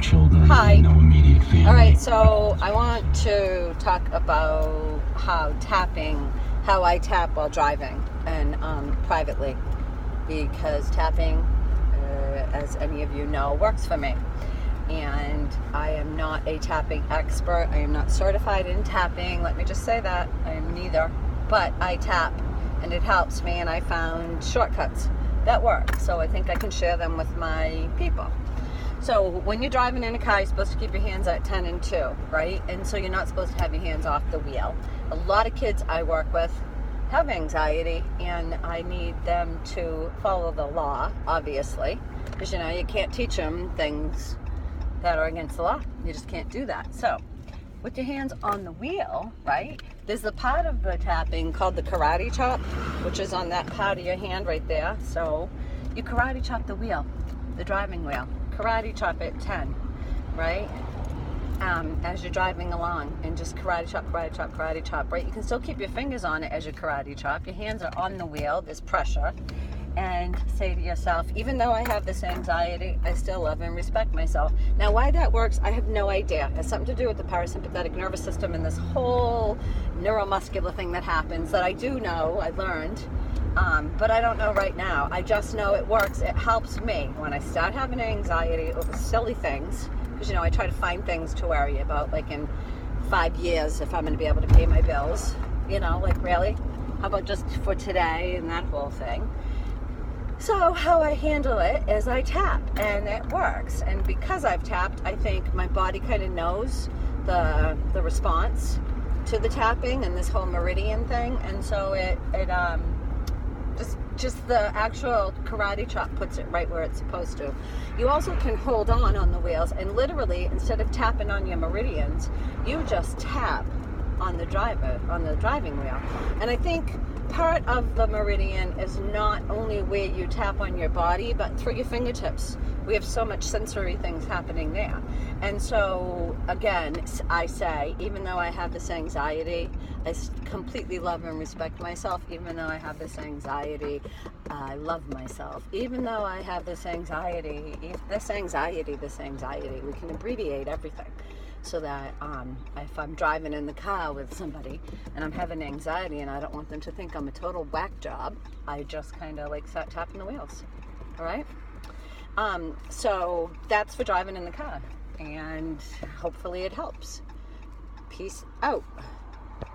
children. Hi. And no immediate family. All right, so I want to talk about how I tap while driving and privately, because tapping, as any of you know, works for me. And I am not a tapping expert. I am not certified in tapping. Let me just say that. I am neither. But I tap, and it helps me, and I found shortcuts that work. So I think I can share them with my people. So when you're driving in a car, you're supposed to keep your hands at 10 and 2, right? And so you're not supposed to have your hands off the wheel. A lot of kids I work with have anxiety, and I need them to follow the law, obviously, because you can't teach them things that are against the law. You just can't do that. So with your hands on the wheel, right, there's the part of the tapping called the karate chop, which is on that part of your hand right there. So you karate chop the wheel, the driving wheel. Karate chop at 10, right? As you're driving along, and just karate chop, karate chop, karate chop, right? You can still keep your fingers on it as you karate chop. Your hands are on the wheel, there's pressure. And say to yourself, even though I have this anxiety, I still love and respect myself. Now, why that works, I have no idea. It has something to do with the parasympathetic nervous system and this whole neuromuscular thing that happens that I do know, I learned. But I don't know right now. I just know it works. It helps me when I start having anxiety over silly things. Because, I try to find things to worry about, like in 5 years, if I'm going to be able to pay my bills. Like really? How about just for today and that whole thing? So how I handle it is I tap, and it works. And because I've tapped, I think my body kind of knows the response to the tapping and this whole meridian thing. And so it just the actual karate chop puts it right where it's supposed to. You also can hold on the wheels, and literally, instead of tapping on your meridians, you just tap on the driving wheel. And I think part of the meridian is not only where you tap on your body, but through your fingertips. We have so much sensory things happening there. And so, again, I say, even though I have this anxiety, I completely love and respect myself. Even though I have this anxiety, I love myself. Even though I have this anxiety, we can abbreviate everything. So that if I'm driving in the car with somebody and I'm having anxiety and I don't want them to think I'm a total whack job, I just kind of start tapping the wheels. All right? So that's for driving in the car, and hopefully it helps. Peace out.